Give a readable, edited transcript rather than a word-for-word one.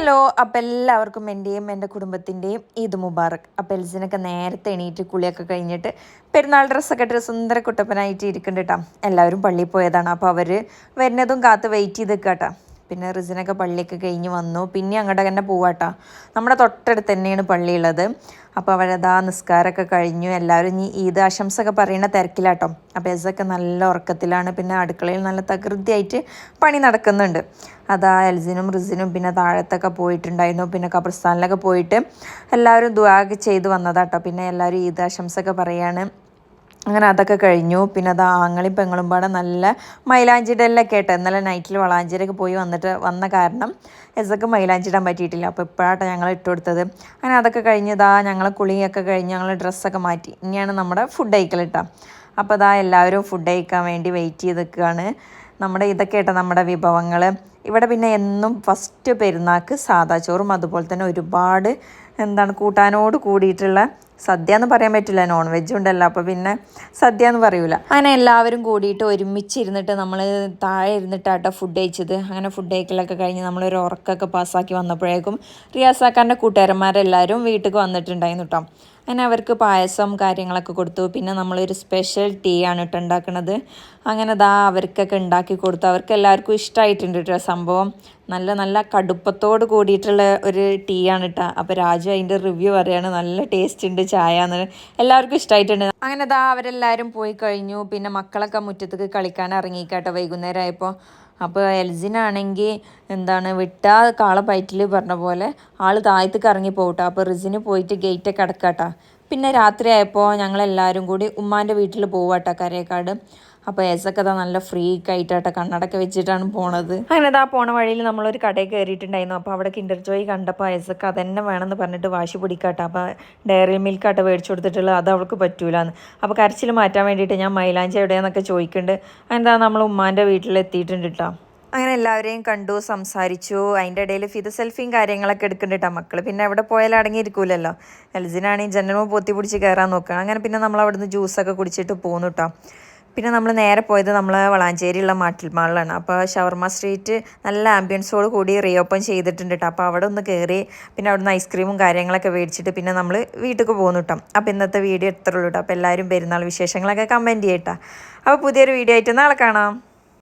Hello, അപ്പം എല്ലാവർക്കും എൻ്റെയും എൻ്റെ കുടുംബത്തിൻ്റെയും ഈദ് മുബാറക്. അപ്പം എൽസിനൊക്കെ നേരത്തെ എണീറ്റ് കുളിയൊക്കെ കഴിഞ്ഞിട്ട് പെരുന്നാൾ ഡ്രസ്സൊക്കെ ഇട്ട് സുന്ദര കുട്ടപ്പനായിട്ട് ഇരിക്കുന്നുണ്ട് കേട്ടോ. എല്ലാവരും പള്ളിയിൽ പോയതാണ്. അപ്പോൾ അവർ വരുന്നതും കാത്ത് വെയിറ്റ് ചെയ്ത് നിൽക്കുക കേട്ടോ. പിന്നെ റിസിനൊക്കെ പള്ളിയൊക്കെ കഴിഞ്ഞ് വന്നു. പിന്നെ അങ്ങോട്ട് തന്നെ പോവാട്ടോ. നമ്മുടെ തൊട്ടടുത്ത് തന്നെയാണ് പള്ളിയുള്ളത്. അപ്പോൾ അവരതാ നിസ്കാരമൊക്കെ കഴിഞ്ഞു. എല്ലാവരും ഇനി ഈദ് ആശംസയൊക്കെ പറയുന്ന തിരക്കിലാട്ടോ. അപ്പോൾ എസൊക്കെ നല്ല ഉറക്കത്തിലാണ്. പിന്നെ അടുക്കളയിൽ നല്ല തകൃതിയായിട്ട് പണി നടക്കുന്നുണ്ട്. അതാ എൽസിനും റിസിനും പിന്നെ താഴത്തൊക്കെ പോയിട്ടുണ്ടായിരുന്നു. പിന്നെ ഖബർസ്ഥാനിലൊക്കെ പോയിട്ട് എല്ലാവരും ദുആ ചെയ്ത് വന്നതാട്ടോ. പിന്നെ എല്ലാവരും ഈദ് ആശംസയൊക്കെ പറയാണ്. അങ്ങനെ അതൊക്കെ കഴിഞ്ഞു. പിന്നെ അത് ആങ്ങളും പെങ്ങളും പാടെ നല്ല മൈലാഞ്ചിടലൊക്കെ ആയിട്ട് ഇന്നലെ നൈറ്റിൽ വളാഞ്ചേരിയൊക്കെ പോയി വന്ന കാരണം എസക്ക് മൈലാഞ്ചിടാൻ പറ്റിയിട്ടില്ല. അപ്പോൾ ഇപ്പോഴാട്ടോ ഞങ്ങൾ ഇട്ട് കൊടുത്തത്. അങ്ങനെ അതൊക്കെ കഴിഞ്ഞതാ ഞങ്ങൾ കുളിയൊക്കെ കഴിഞ്ഞ് ഞങ്ങൾ ഡ്രസ്സൊക്കെ മാറ്റി. ഇനിയാണ് നമ്മുടെ ഫുഡ് കഴിക്കൽ കേട്ടോ. അപ്പോൾ അതാ എല്ലാവരും ഫുഡ് കഴിക്കാൻ വേണ്ടി വെയിറ്റ് ചെയ്ത് നിൽക്കുകയാണ്. നമ്മുടെ ഇതൊക്കെ ആയിട്ട് നമ്മുടെ വിഭവങ്ങൾ ഇവിടെ പിന്നെ എന്നും ഫസ്റ്റ് പെരുന്നാൾക്ക് സാദാ ചോറും അതുപോലെ തന്നെ ഒരുപാട് കൂട്ടാനോട് കൂടിയിട്ടുള്ള സദ്യ എന്ന് പറയാൻ പറ്റില്ല, നോൺ വെജ് ഉണ്ടല്ലോ, അപ്പോൾ പിന്നെ സദ്യ എന്ന് പറയൂല. അങ്ങനെ എല്ലാവരും കൂടിയിട്ട് ഒരുമിച്ചിരുന്നിട്ട് നമ്മൾ താഴെ ഇരുന്നിട്ടാട്ടോ ഫുഡ് കഴിച്ചത്. അങ്ങനെ ഫുഡ് കഴിക്കലൊക്കെ കഴിഞ്ഞ് നമ്മളൊരു ഉറക്കൊക്കെ പാസ്സാക്കി വന്നപ്പോഴേക്കും റിയാസാക്കാരൻ്റെ കൂട്ടുകാരന്മാരെല്ലാവരും വീട്ടിൽ വന്നിട്ടുണ്ടായിരുന്നു കേട്ടോ. അങ്ങനെ അവർക്ക് പായസം കാര്യങ്ങളൊക്കെ കൊടുത്തു. പിന്നെ നമ്മളൊരു സ്പെഷ്യൽ ടീ ആണ് കേട്ടോ ഉണ്ടാക്കുന്നത്. അങ്ങനെ അവർക്കൊക്കെ ഉണ്ടാക്കി കൊടുത്തു. അവർക്ക് എല്ലാവർക്കും ഇഷ്ടമായിട്ടുണ്ട് കേട്ടോ സംഭവം. നല്ല നല്ല കടുപ്പത്തോട് കൂടിയിട്ടുള്ള ഒരു ടീ ആണ് കേട്ടോ. അപ്പോൾ രാജു അതിൻ്റെ റിവ്യൂ പറയാണ്, നല്ല ടേസ്റ്റ് ഉണ്ട് ചായ എന്ന്. എല്ലാവർക്കും ഇഷ്ടമായിട്ടുണ്ട്. അങ്ങനെ അവരെല്ലാവരും പോയി കഴിഞ്ഞു. പിന്നെ മക്കളൊക്കെ മുറ്റത്തേക്ക് കളിക്കാൻ ഇറങ്ങിക്കാട്ടോ വൈകുന്നേരം ആയപ്പോൾ. അപ്പോൾ എൽസിനാണെങ്കിൽ വിട്ടാ കാളെ പയറ്റിൽ പറഞ്ഞ പോലെ ആൾ താഴത്തേക്ക് ഇറങ്ങി പോകട്ടോ. അപ്പോൾ റിസിന് പോയിട്ട് ഗേറ്റൊക്കെ അടക്കാട്ടോ. പിന്നെ രാത്രി ആയപ്പോൾ ഞങ്ങളെല്ലാവരും കൂടി ഉമ്മാൻ്റെ വീട്ടിൽ പോവാട്ടോ, കരേക്കാട്. അപ്പോൾ എസൊക്കെ നല്ല ഫ്രീ ആയിട്ടാട്ടോ കണ്ണടൊക്കെ വെച്ചിട്ടാണ് പോണത്. അങ്ങനെ പോണ വഴിയിൽ നമ്മളൊരു കടയിൽ കയറിയിട്ടുണ്ടായിരുന്നു. അപ്പോൾ അവിടെ കിൻഡർ ജോയ് കണ്ടപ്പോൾ എസൊക്കെ അതന്നെ വേണമെന്ന് പറഞ്ഞിട്ട് വാശി പിടിക്കാട്ടോ. അപ്പോൾ ഡയറി മിൽക്കാട്ടോ മേടിച്ചു കൊടുത്തിട്ടുള്ളത്, അത് അവൾക്ക് പറ്റൂലെന്ന്. അപ്പോൾ കരച്ചിൽ മാറ്റാൻ വേണ്ടിയിട്ട് ഞാൻ മൈലാഞ്ചി എവിടെയാണെന്നൊക്കെ ചോദിക്കുന്നുണ്ട്. നമ്മൾ ഉമ്മാൻ്റെ വീട്ടിലെത്തിയിട്ടുണ്ട് കേട്ടോ. അങ്ങനെ എല്ലാവരെയും കണ്ടു, സംസാരിച്ചു. അതിൻ്റെ ഇടയിൽ സെൽഫിയും കാര്യങ്ങളൊക്കെ എടുക്കുന്നുണ്ട് കേട്ടോ മക്കൾ. പിന്നെ എവിടെ പോയാലും അടങ്ങിയിരിക്കൂലല്ലോ. എൽസിനാണെങ്കിൽ ജനലും പൊത്തി പിടിച്ച് കയറാൻ നോക്കണം. അങ്ങനെ പിന്നെ നമ്മൾ അവിടുന്ന് ജ്യൂസൊക്കെ കുടിച്ചിട്ട് പോന്നു കേട്ടോ. പിന്നെ നമ്മൾ നേരെ പോയത് നമ്മൾ വളാഞ്ചേരിയുള്ള മാട്ടിൽ മാളിലാണ്. അപ്പോൾ ഷവർമ സ്ട്രീറ്റ് നല്ല ആംബിയൻസോട് കൂടി റീഓപ്പൺ ചെയ്തിട്ടുണ്ട് കേട്ടോ. അപ്പോൾ അവിടെ ഒന്ന് കയറി പിന്നെ അവിടുന്ന് ഐസ്ക്രീമും കാര്യങ്ങളൊക്കെ മേടിച്ചിട്ട് പിന്നെ നമ്മൾ വീട്ടിലേക്ക് പോകുന്നു കേട്ടോ. അപ്പോൾ ഇന്നത്തെ വീഡിയോ എത്ര ഉള്ളൂ കേട്ടോ. അപ്പോൾ എല്ലാവരും പെരുന്നാൾ വിശേഷങ്ങളൊക്കെ കമൻറ്റ് ചെയ്യട്ടോ. അപ്പോൾ പുതിയൊരു വീഡിയോ ആയിട്ട് നാളെ കാണാം.